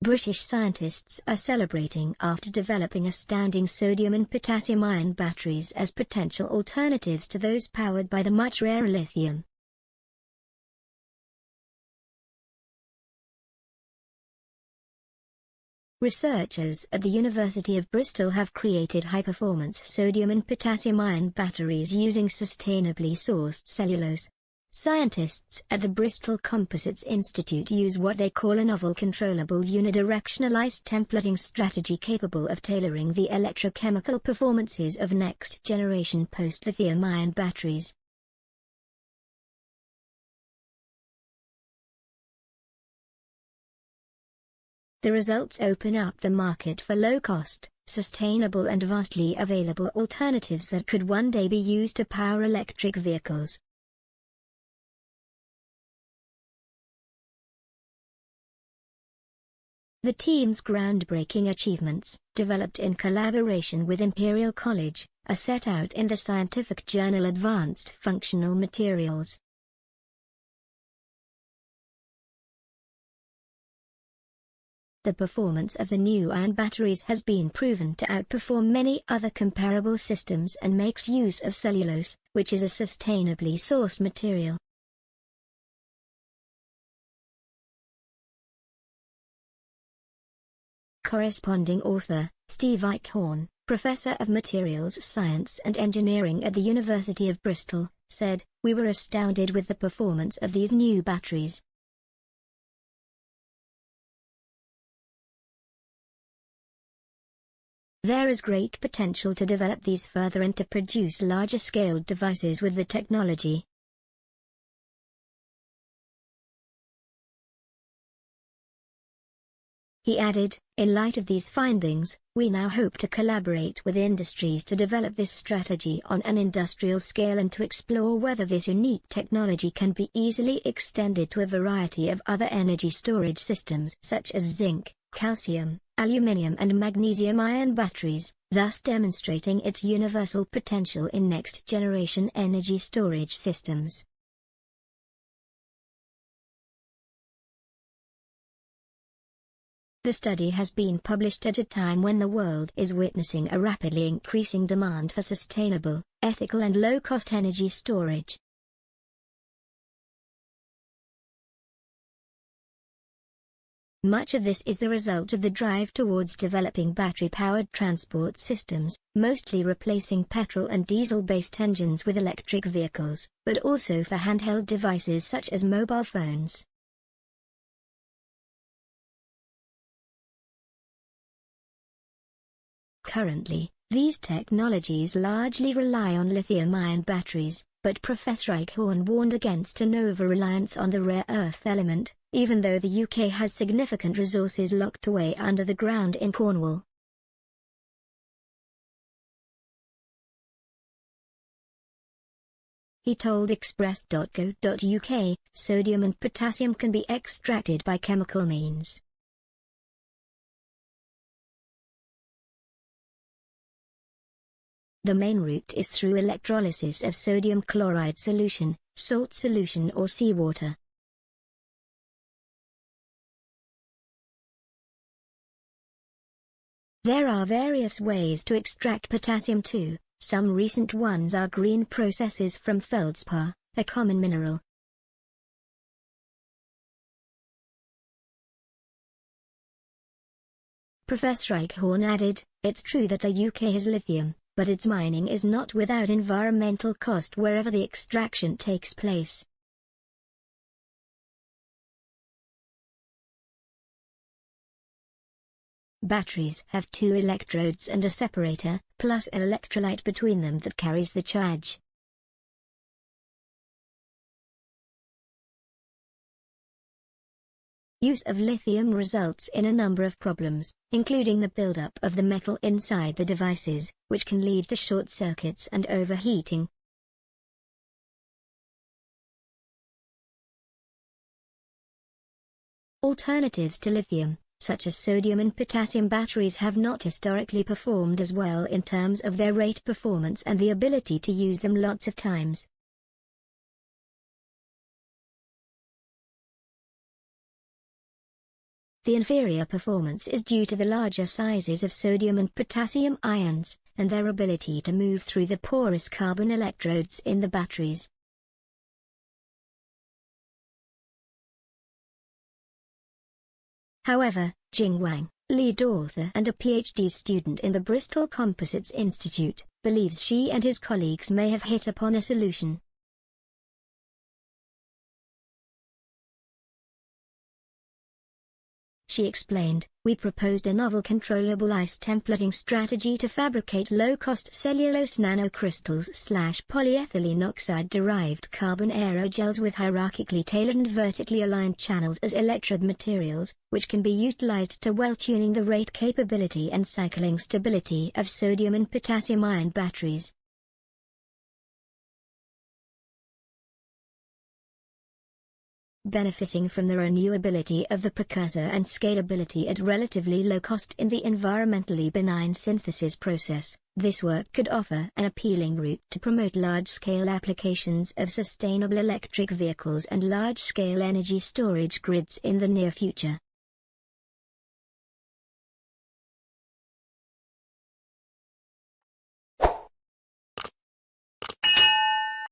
British scientists are celebrating after developing astounding sodium and potassium-ion batteries as potential alternatives to those powered by the much rarer lithium. Researchers at the University of Bristol have created high-performance sodium and potassium-ion batteries using sustainably sourced cellulose. Scientists at the Bristol Composites Institute use what they call a novel controllable unidirectionalized templating strategy capable of tailoring the electrochemical performances of next-generation post-lithium-ion batteries. The results open up the market for low-cost, sustainable and vastly available alternatives that could one day be used to power electric vehicles. The team's groundbreaking achievements, developed in collaboration with Imperial College, are set out in the scientific journal Advanced Functional Materials. The performance of the new ion batteries has been proven to outperform many other comparable systems and makes use of cellulose, which is a sustainably sourced material. Corresponding author, Steve Eichhorn, professor of materials science and engineering at the University of Bristol, said, "We were astounded with the performance of these new batteries. There is great potential to develop these further and to produce larger-scale devices with the technology." He added, "In light of these findings, we now hope to collaborate with industries to develop this strategy on an industrial scale and to explore whether this unique technology can be easily extended to a variety of other energy storage systems such as zinc, calcium, aluminium and magnesium-ion batteries, thus demonstrating its universal potential in next-generation energy storage systems." The study has been published at a time when the world is witnessing a rapidly increasing demand for sustainable, ethical and low-cost energy storage. Much of this is the result of the drive towards developing battery-powered transport systems, mostly replacing petrol and diesel-based engines with electric vehicles, but also for handheld devices such as mobile phones. Currently, these technologies largely rely on lithium-ion batteries, but Professor Eichhorn warned against an over-reliance on the rare earth element, even though the UK has significant resources locked away under the ground in Cornwall. He told express.co.uk, "Sodium and potassium can be extracted by chemical means. The main route is through electrolysis of sodium chloride solution, salt solution or seawater. There are various ways to extract potassium too. Some recent ones are green processes from feldspar, a common mineral. Professor Eichhorn added, "It's true that the UK has lithium, but its mining is not without environmental cost wherever the extraction takes place." Batteries have two electrodes and a separator, plus an electrolyte between them that carries the charge. Use of lithium results in a number of problems, including the buildup of the metal inside the devices, which can lead to short circuits and overheating. Alternatives to lithium, such as sodium and potassium batteries, have not historically performed as well in terms of their rate performance and the ability to use them lots of times. The inferior performance is due to the larger sizes of sodium and potassium ions, and their ability to move through the porous carbon electrodes in the batteries. However, Jing Wang, lead author and a PhD student in the Bristol Composites Institute, believes she and his colleagues may have hit upon a solution. She explained, "We proposed a novel controllable ice templating strategy to fabricate low-cost cellulose nanocrystals/polyethylene oxide-derived carbon aerogels with hierarchically tailored and vertically aligned channels as electrode materials, which can be utilized to well-tuning the rate capability and cycling stability of sodium and potassium-ion batteries." Benefiting from the renewability of the precursor and scalability at relatively low cost in the environmentally benign synthesis process, this work could offer an appealing route to promote large-scale applications of sustainable electric vehicles and large-scale energy storage grids in the near future.